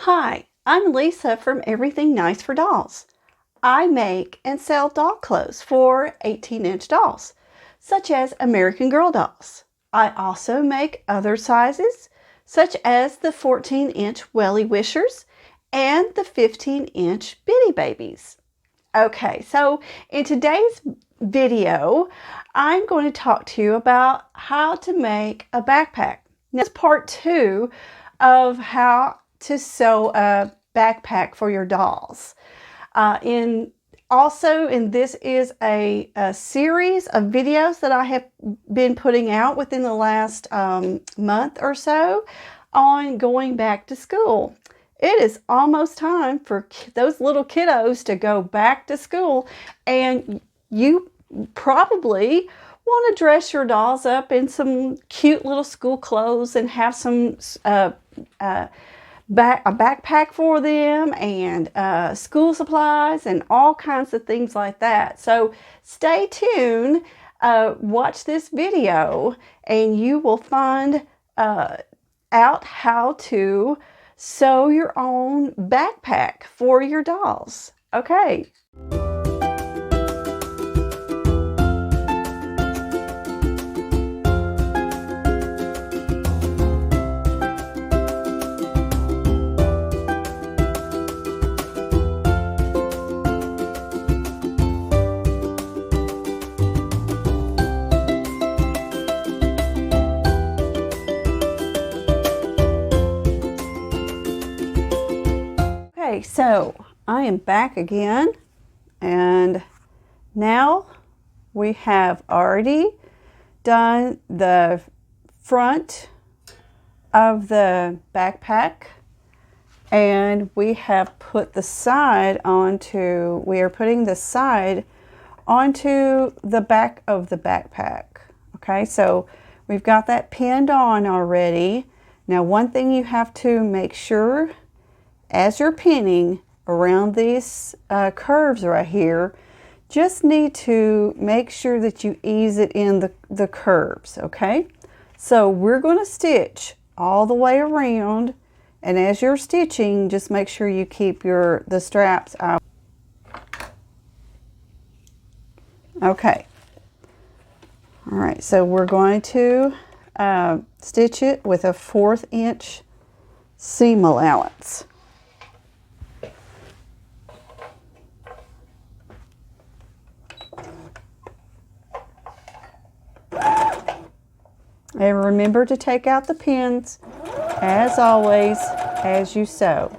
Hi, I'm Lisa from Everything Nice for Dolls. I make and sell doll clothes for 18-inch dolls, such as American Girl dolls. I also make other sizes, such as the 14-inch Welly Wishers and the 15-inch Bitty Babies. Okay, so in today's video, I'm going to talk to you about how to make a backpack. Now, this is part 2 of how to sew a backpack for your dolls. This is a series of videos that I have been putting out within the last month or so on going back to school. It is almost time for those little kiddos to go back to school, and you probably want to dress your dolls up in some cute little school clothes and have some a backpack for them and school supplies and all kinds of things like that. So stay tuned, watch this video, and you will find out how to sew your own backpack for your dolls. Okay. Okay, so I am back again, and now we have already done the front of the backpack, and we have put the side onto, we are putting the side onto the back of the backpack. Okay, so we've got that pinned on already. Now, one thing you have to make sure as you're pinning around these curves right here, just need to make sure that you ease it in the curves, okay? So we're going to stitch all the way around, and as you're stitching, just make sure you keep the straps out. Okay. All right, so we're going to stitch it with a 1/4 inch seam allowance. And remember to take out the pins, as always, as you sew.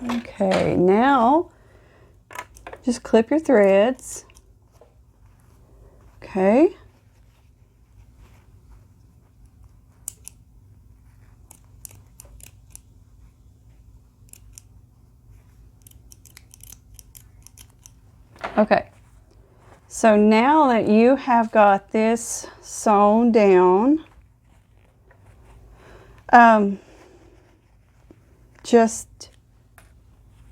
Okay, now just clip your threads. Okay. Okay. So now that you have got this sewn down,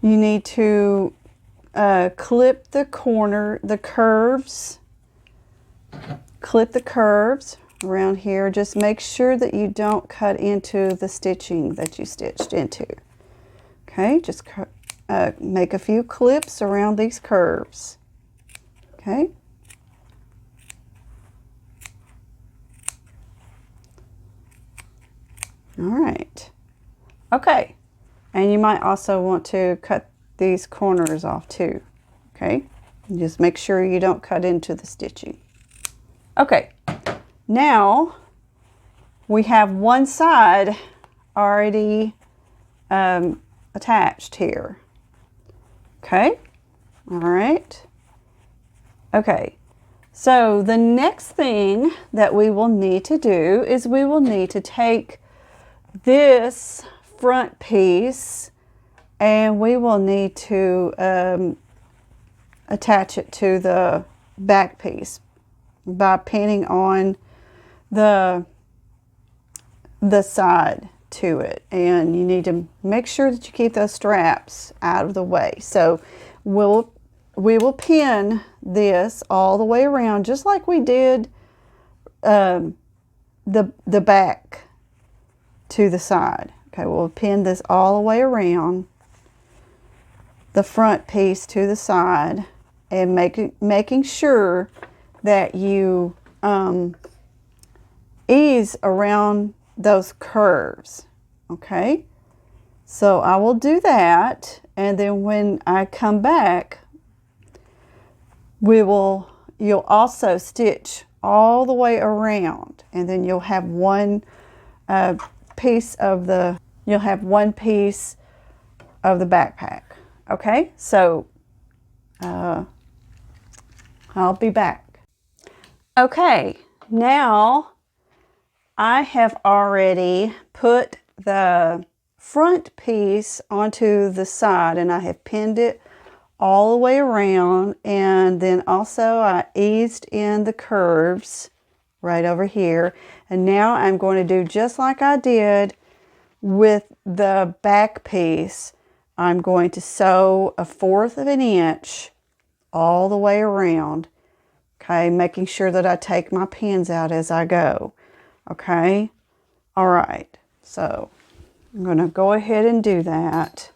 you need to clip the curves. Clip the curves around here. Just make sure that you don't cut into the stitching that you stitched into. Okay, just make a few clips around these curves. Okay. All right. Okay. And you might also want to cut these corners off too. Okay. And just make sure you don't cut into the stitching. Okay. Now we have one side already attached here. Okay. All right. Okay. So the next thing that we will need to do is we will need to take this front piece and we will need to attach it to the back piece by pinning on the side to it, and you need to make sure that you keep those straps out of the way. So we will pin this all the way around, just like we did the back to the side. Okay, we'll pin this all the way around the front piece to the side, and making sure that you ease around those curves. Okay, so I will do that, and then when I come back, you'll also stitch all the way around, and then you'll have one piece of the backpack. Okay, so I'll be back. Okay, now I have already put the front piece onto the side, and I have pinned it all the way around, and then also I eased in the curves right over here. And now I'm going to do just like I did with the back piece. I'm going to sew 1/4 of an inch all the way around. Okay, making sure that I take my pins out as I go. Okay, all right, so I'm going to go ahead and do that.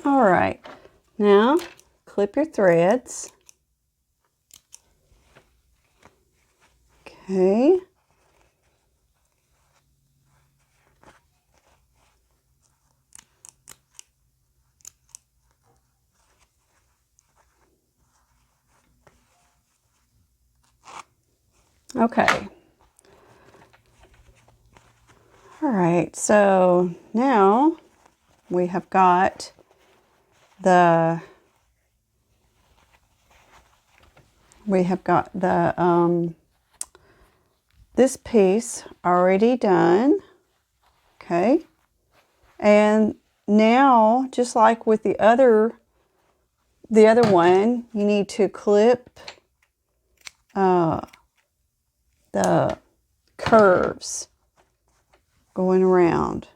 All right, now clip your threads. Okay. Okay. All right, so now we have got the this piece already done. Okay, and now just like with the other one, you need to clip the curves going around.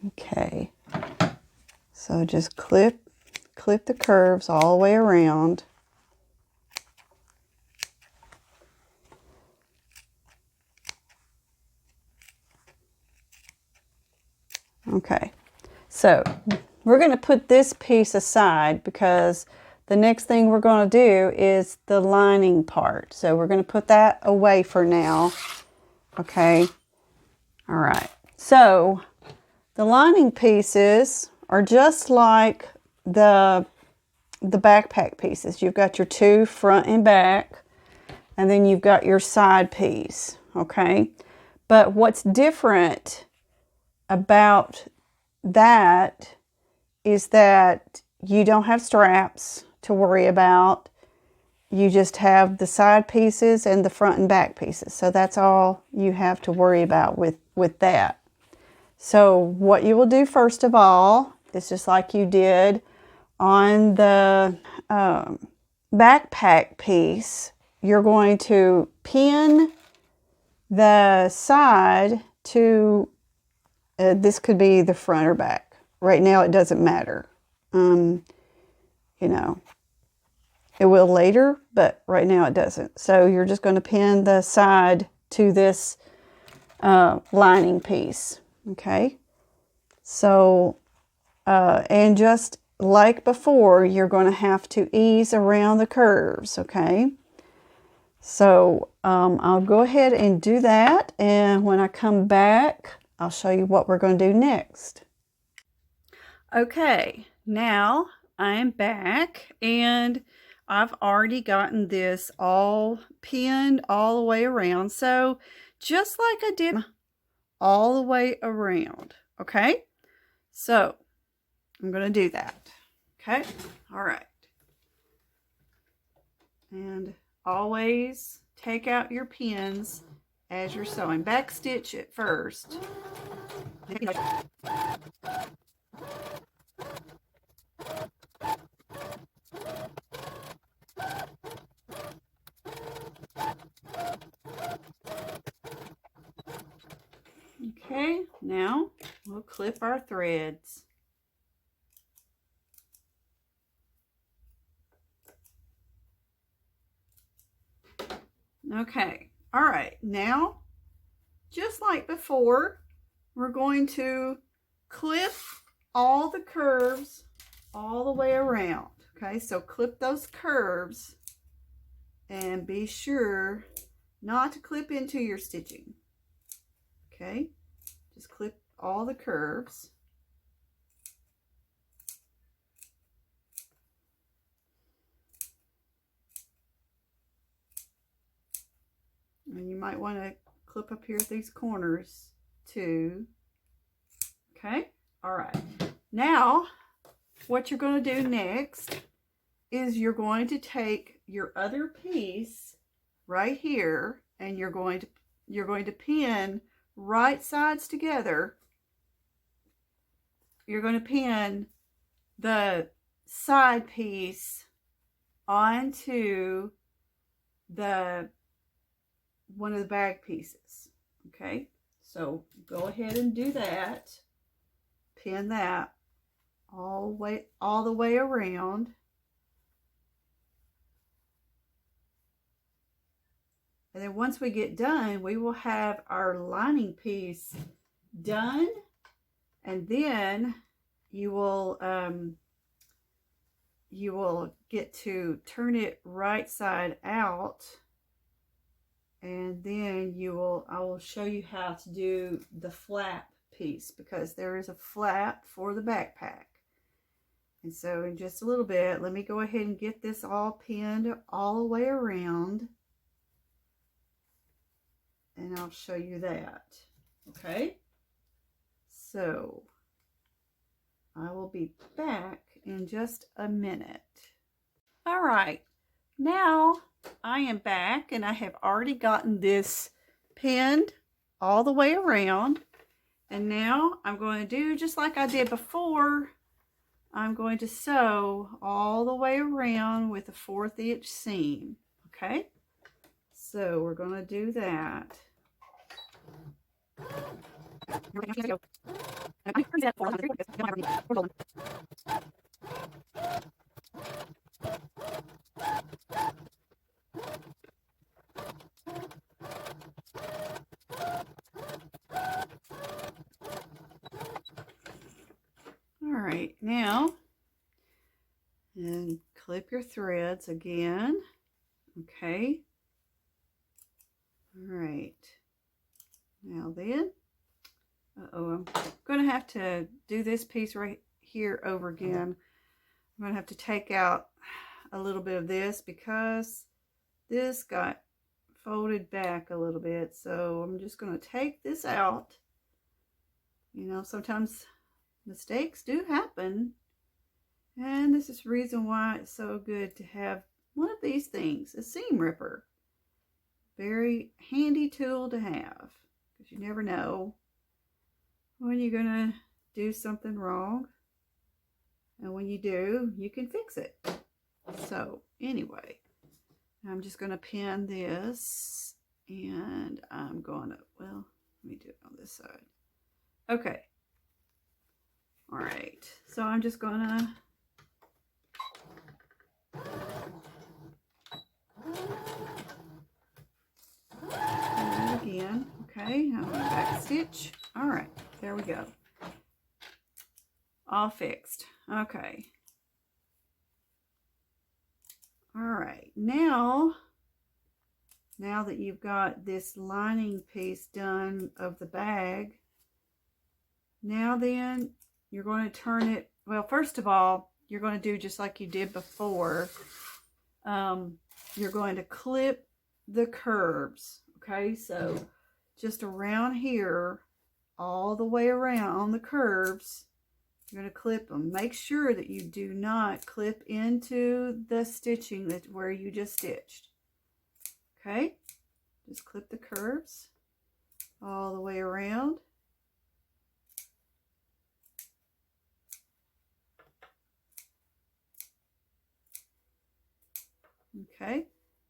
Okay, so just clip the curves all the way around. Okay, so we're going to put this piece aside because the next thing we're going to do is the lining part. So we're going to put that away for now. Okay, all right, so the lining pieces are just like the backpack pieces. You've got your two front and back, and then you've got your side piece, okay? But what's different about that is that you don't have straps to worry about. You just have the side pieces and the front and back pieces. So that's all you have to worry about with that. So what you will do first of all is just like you did on the backpack piece, you're going to pin the side to, this could be the front or back. Right now it doesn't matter. You know, it will later, but right now it doesn't. So you're just going to pin the side to this lining piece. Okay, so and just like before, you're going to have to ease around the curves. Okay, so I'll go ahead and do that, and when I come back, I'll show you what we're going to do next. Okay, now I am back, and I've already gotten this all pinned all the way around. So just like I did all the way around. Okay. So I'm going to do that. Okay. All right. And always take out your pins as you're sewing. Back stitch it first. Okay, now we'll clip our threads. Okay, all right, now just like before, we're going to clip all the curves all the way around. Okay, so clip those curves and be sure not to clip into your stitching. Okay, just clip all the curves. And you might want to clip up here at these corners too. Okay, all right. Now, what you're going to do next is you're going to take your other piece right here, and you're going to pin right sides together. You're going to pin the side piece onto the one of the bag pieces. Okay, so go ahead and do that. Pin that all the way around. And then once we get done, we will have our lining piece done, and then you will get to turn it right side out, and then I will show you how to do the flap piece, because there is a flap for the backpack. And so in just a little bit, let me go ahead and get this all pinned all the way around, and I'll show you that. Okay, so I will be back in just a minute. All right, now I am back, and I have already gotten this pinned all the way around. And now I'm going to do just like I did before. I'm going to sew all the way around with a 1/4 inch seam. Okay, so we're going to do that. All right, now, and clip your threads again. Okay. All right. Now then, I'm going to have to do this piece right here over again. I'm going to have to take out a little bit of this because this got folded back a little bit. So I'm just going to take this out. You know, sometimes mistakes do happen. And this is the reason why it's so good to have one of these things, a seam ripper. Very handy tool to have, because you never know when you're going to do something wrong. And when you do, you can fix it. So anyway, I'm just going to pin this, and I'm going to, well, let me do it on this side. Okay. All right. So I'm just going to again. Okay, now I'm going to back stitch. All right, there we go. All fixed. Okay. All right, now that you've got this lining piece done of the bag, now then you're going to turn it, well, first of all, you're going to do just like you did before. You're going to clip the curves. Okay, so just around here, all the way around the curves, you're going to clip them. Make sure that you do not clip into the stitching that where you just stitched. Okay, just clip the curves all the way around. Okay,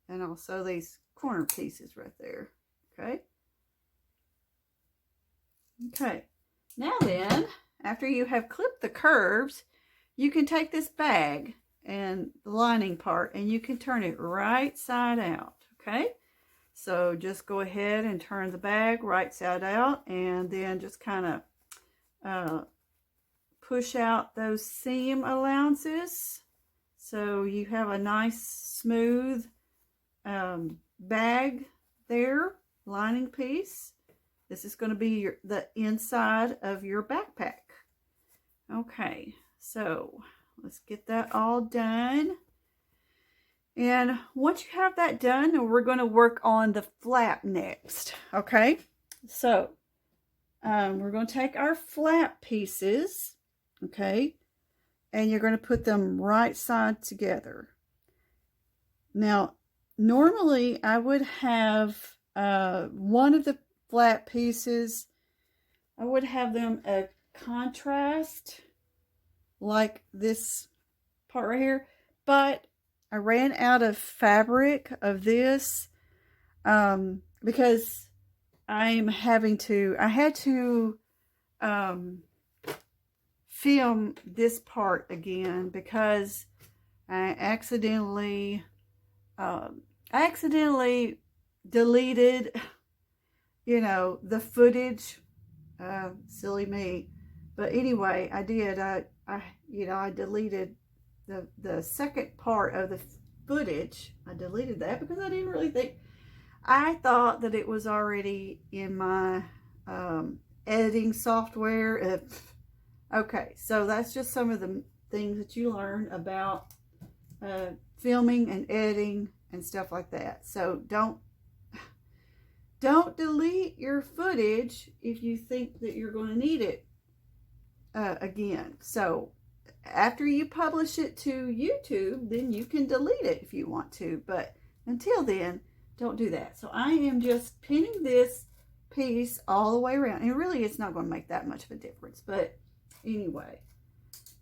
and also these corner pieces right there. Okay. Okay, now then, after you have clipped the curves, you can take this bag and the lining part and you can turn it right side out. Okay, so just go ahead and turn the bag right side out, and then just kind of push out those seam allowances so you have a nice smooth bag there, lining piece. This is going to be the inside of your backpack. Okay, so let's get that all done. And once you have that done, we're going to work on the flap next. Okay, so we're going to take our flap pieces, okay, and you're going to put them right side together. Now, normally I would have one of the flap pieces, I would have them a contrast like this part right here, but I ran out of fabric of this because I had to film this part again because I accidentally deleted, you know, the footage. Silly me. But anyway, I did. I deleted the second part of the footage. I deleted that because I didn't really think. I thought that it was already in my editing software. Okay, so that's just some of the things that you learn about filming and editing and stuff like that. So don't delete your footage if you think that you're going to need it again. So after you publish it to YouTube, then you can delete it if you want to. But until then, don't do that. So I am just pinning this piece all the way around. And really, it's not going to make that much of a difference. But anyway,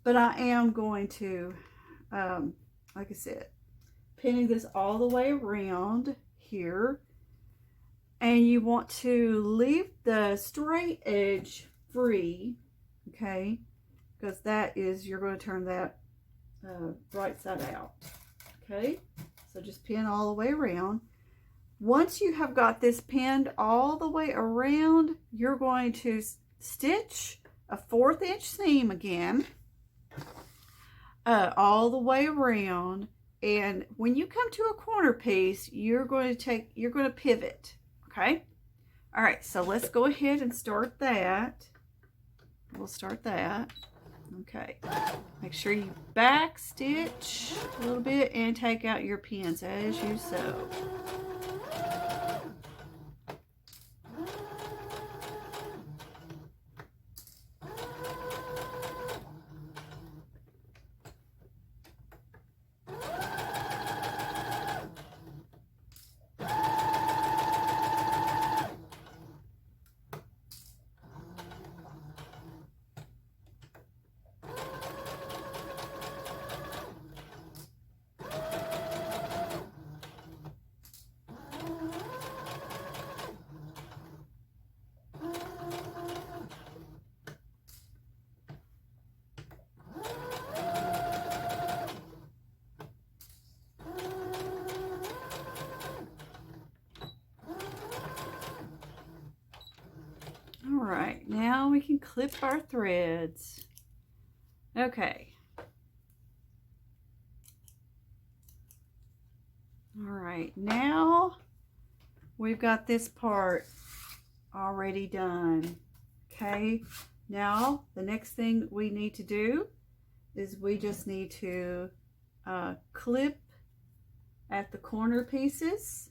but I am going to, like I said, pinning this all the way around here. And you want to leave the straight edge free, okay? Because that is, you're going to turn that right side out, okay? So just pin all the way around. Once you have got this pinned all the way around, you're going to stitch a 1/4 inch seam again, all the way around. And when you come to a corner piece, you're going to pivot. Okay. All right. So let's go ahead and start that. We'll start that. Okay. Make sure you back stitch a little bit and take out your pins as you sew. All right, now we can clip our threads. Okay. All right, now we've got this part already done. Okay, now the next thing we need to do is we just need to clip at the corner pieces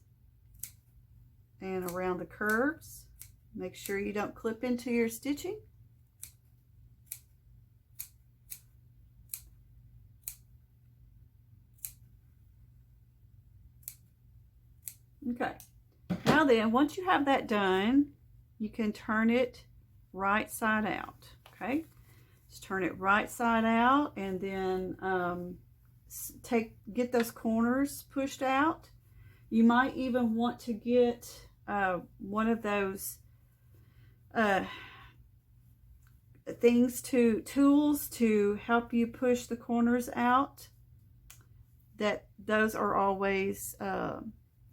and around the curves. Make sure you don't clip into your stitching. Okay, now then, once you have that done, you can turn it right side out. Okay, just turn it right side out, and then get those corners pushed out. You might even want to get one of those tools to help you push the corners out. Those are always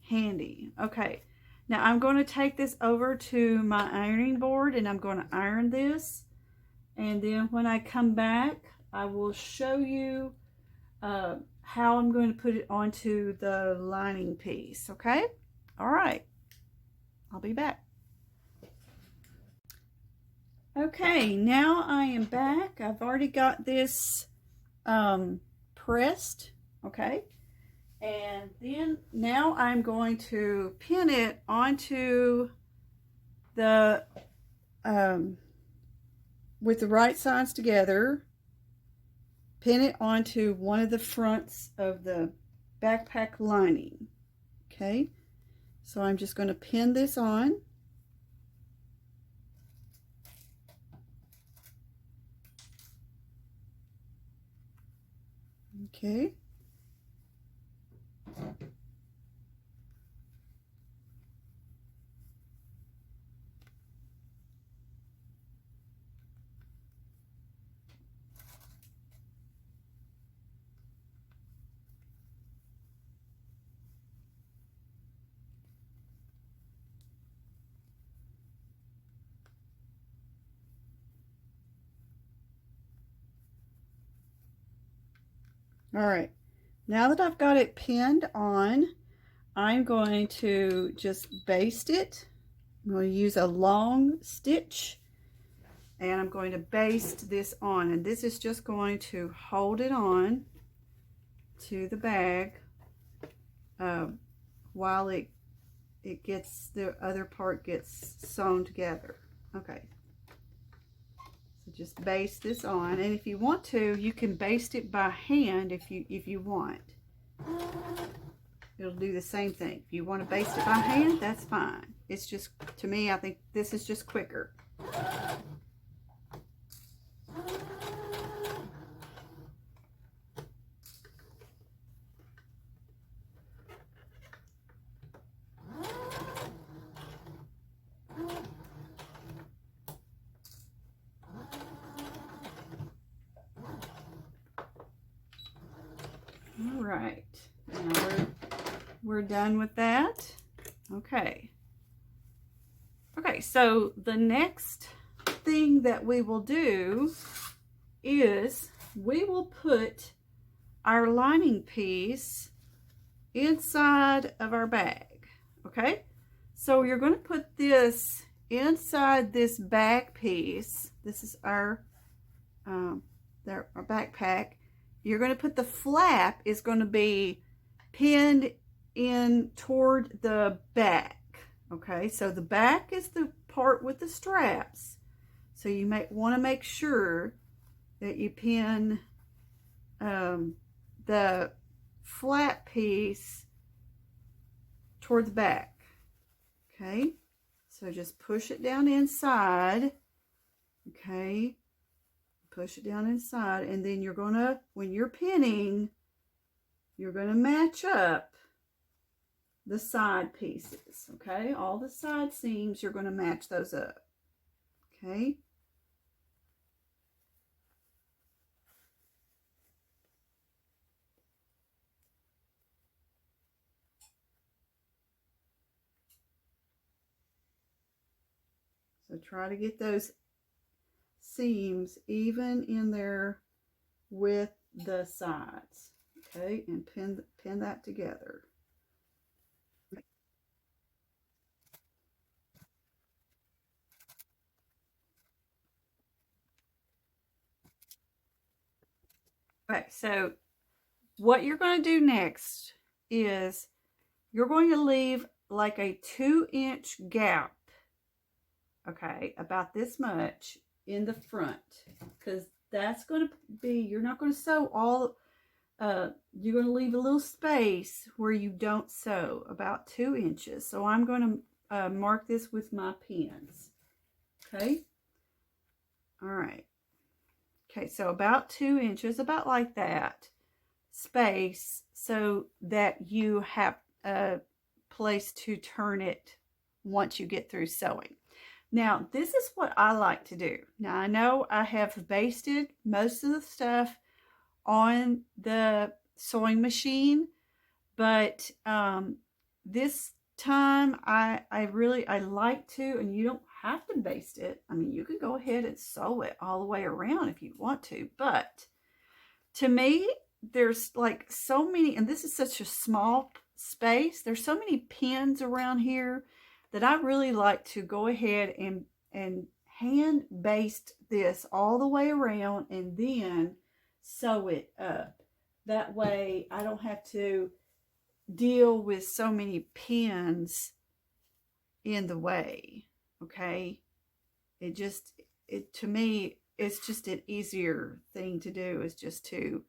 handy. Okay, now I'm going to take this over to my ironing board and I'm going to iron this, and then when I come back I will show you how I'm going to put it onto the lining piece. Okay, all right, I'll be back. Okay, now I am back. I've already got this pressed. Okay, and then now I'm going to pin it onto the with the right sides together, pin it onto one of the fronts of the backpack lining. Okay, so I'm just going to pin this on. Okay. All right, now that I've got it pinned on, I'm going to just baste it. I'm going to use a long stitch and I'm going to baste this on, and this is just going to hold it on to the bag while the other part gets sewn together. Okay, so just baste this on, and if you want to, you can baste it by hand if you want. It'll do the same thing. If you want to baste it by hand, that's fine. It's just, to me, I think this is just quicker. All right, now we're done with that. Okay. Okay, so the next thing that we will do is we will put our lining piece inside of our bag. Okay, so you're going to put this inside this bag piece. This is our backpack. You're going to put the flap is going to be pinned in toward the back. Okay, so the back is the part with the straps. So you may want to make sure that you pin the flap piece toward the back. Okay, so just push it down inside. Okay, push it down inside, and then you're gonna, when you're pinning, you're gonna match up the side pieces. Okay, all the side seams, you're gonna match those up. Okay. So try to get those seams even in there with the sides. Okay, and pin that together. Okay, so what you're going to do next is you're going to leave like a 2-inch gap, okay, about this much in the front, because that's going to be, you're not going to sew all, you're going to leave a little space where you don't sew, about 2 inches. So I'm going to mark this with my pins, okay? All right. Okay, so about 2 inches, about like that space, so that you have a place to turn it once you get through sewing. Now, this is what I like to do. Now, I know I have basted most of the stuff on the sewing machine, but this time I like to, and you don't have to baste it. I mean, you can go ahead and sew it all the way around if you want to, but to me, there's like so many, and this is such a small space, there's so many pins around here that I really like to go ahead and hand baste this all the way around and then sew it up. That way I don't have to deal with so many pins in the way, okay? To me, it's just an easier thing to do, is just to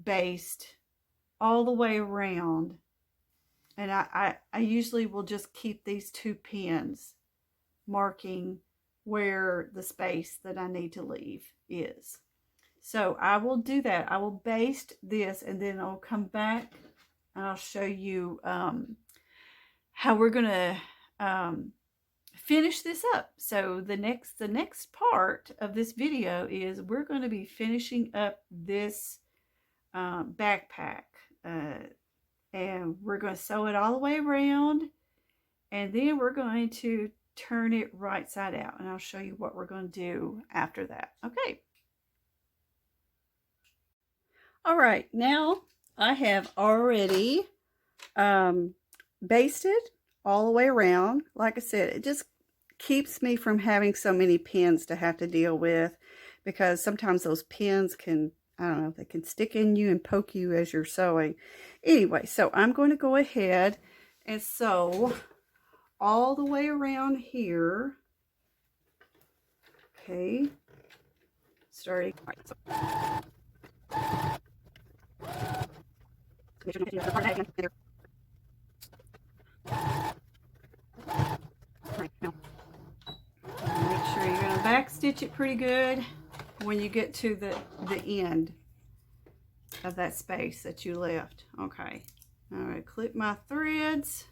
baste all the way around. And I usually will just keep these 2 pins marking where the space that I need to leave is. So I will do that. I will baste this, and then I'll come back and I'll show you how we're going to finish this up. So the next part of this video is we're going to be finishing up this backpack, and we're going to sew it all the way around, and then we're going to turn it right side out, and I'll show you what we're going to do after that. Okay. All right, now I have already basted all the way around. Like I said, it just keeps me from having so many pins to have to deal with, because sometimes those pins can, I don't know, they can stick in you and poke you as you're sewing. Anyway, so I'm going to go ahead and sew all the way around here. Okay. Starting. All right, so. Make sure you're going to back stitch it pretty good when you get to the end of that space that you left. Okay. All right, clip my threads.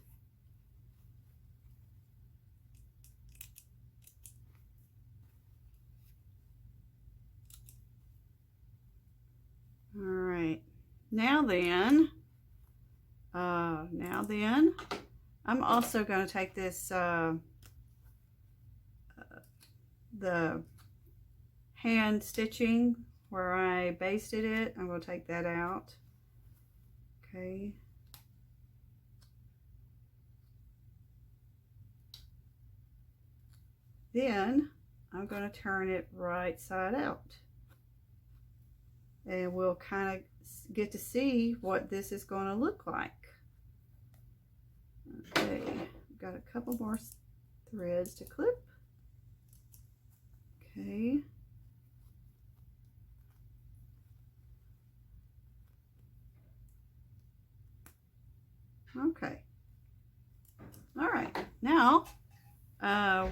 All right. Now then, I'm also going to take this, the hand stitching where I basted it. I'm going to take that out. Okay. Then I'm going to turn it right side out. And we'll kind of get to see what this is going to look like. Okay, got a couple more threads to clip. Okay. Okay. All right. Now,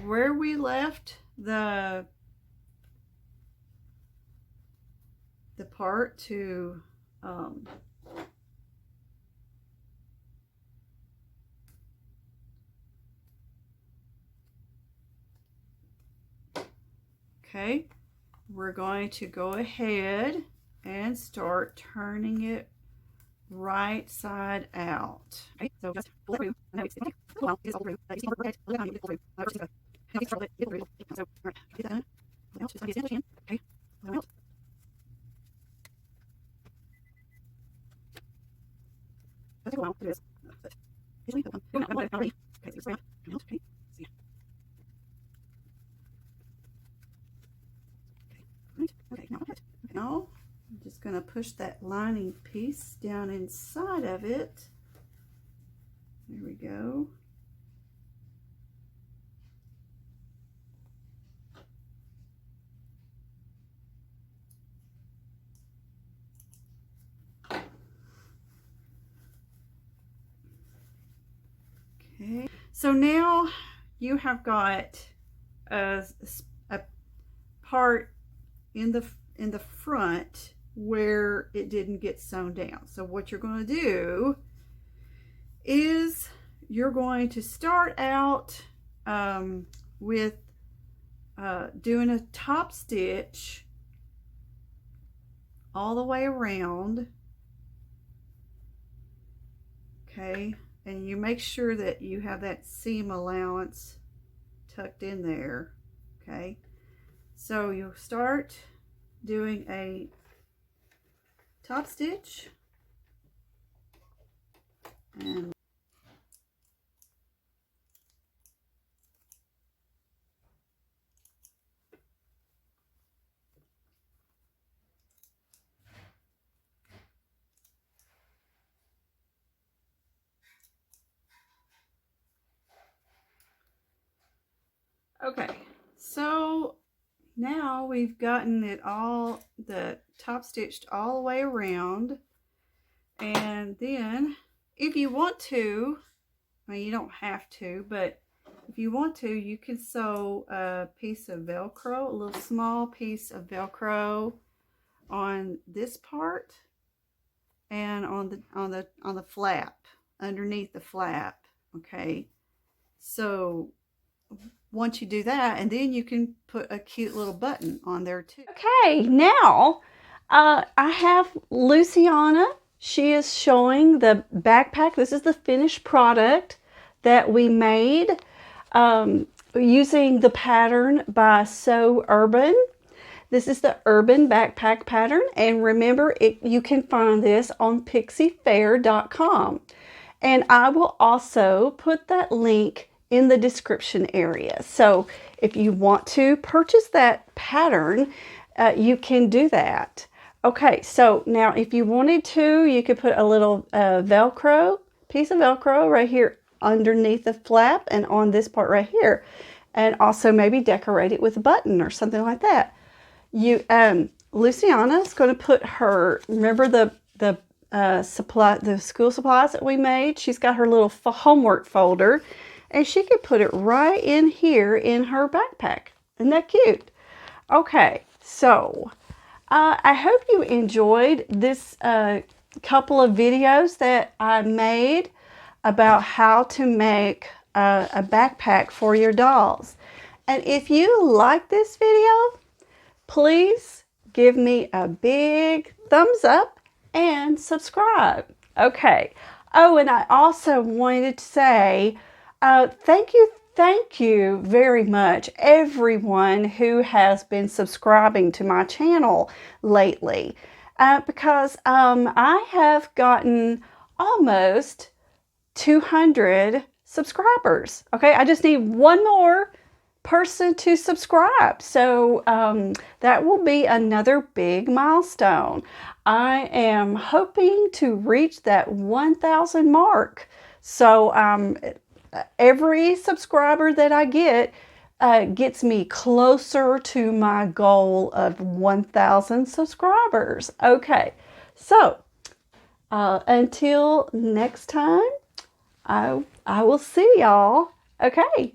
where we left the part to okay, we're going to go ahead and start turning it right side out. Okay, so just pull it through. I know it's a little while, it is all through, but you see the red, look how you get through. First, and you start it through. So, all right, get that out. Out, just like as you can. Okay, pull it out. It'll take a while to do this, but usually it'll come. You're not going to already. Okay, so it's around, out, okay, see. Okay, right, okay, now I'm just going to push that lining piece down inside of it. There we go. Okay, so now you have got a part in the front where it didn't get sewn down. So what you're going to do is you're going to start out with doing a top stitch all the way around. Okay, and you make sure that you have that seam allowance tucked in there. Okay, so you'll start doing a top stitch and okay, so now we've gotten it all, the top stitched all the way around. And then if you want to, I mean, you don't have to, but if you want to, you can sew a piece of Velcro, a little small piece of Velcro on this part and on the flap, underneath the flap. Okay, so once you do that, and then you can put a cute little button on there too. Okay, now I have Luciana. She is showing the backpack. This is the finished product that we made using the pattern by Sew Urban. This is the Urban Backpack pattern, and remember, you can find this on pixiefair.com. And I will also put that link in the description area. So if you want to purchase that pattern, you can do that. Okay, so now if you wanted to, you could put a little Velcro, piece of Velcro right here underneath the flap and on this part right here. And also maybe decorate it with a button or something like that. Luciana is going to put her, remember the school supplies that we made? She's got her little homework folder, and she could put it right in here in her backpack. Isn't that cute? Okay, so I hope you enjoyed this couple of videos that I made about how to make a backpack for your dolls. And if you like this video, please give me a big thumbs up and subscribe. Okay. Oh, and I also wanted to say thank you very much, everyone who has been subscribing to my channel lately, because I have gotten almost 200 subscribers. Okay, I just need one more person to subscribe, so that will be another big milestone. I am hoping to reach that 1,000 mark. So every subscriber that I get gets me closer to my goal of 1,000 subscribers. Okay, so until next time, I will see y'all. Okay.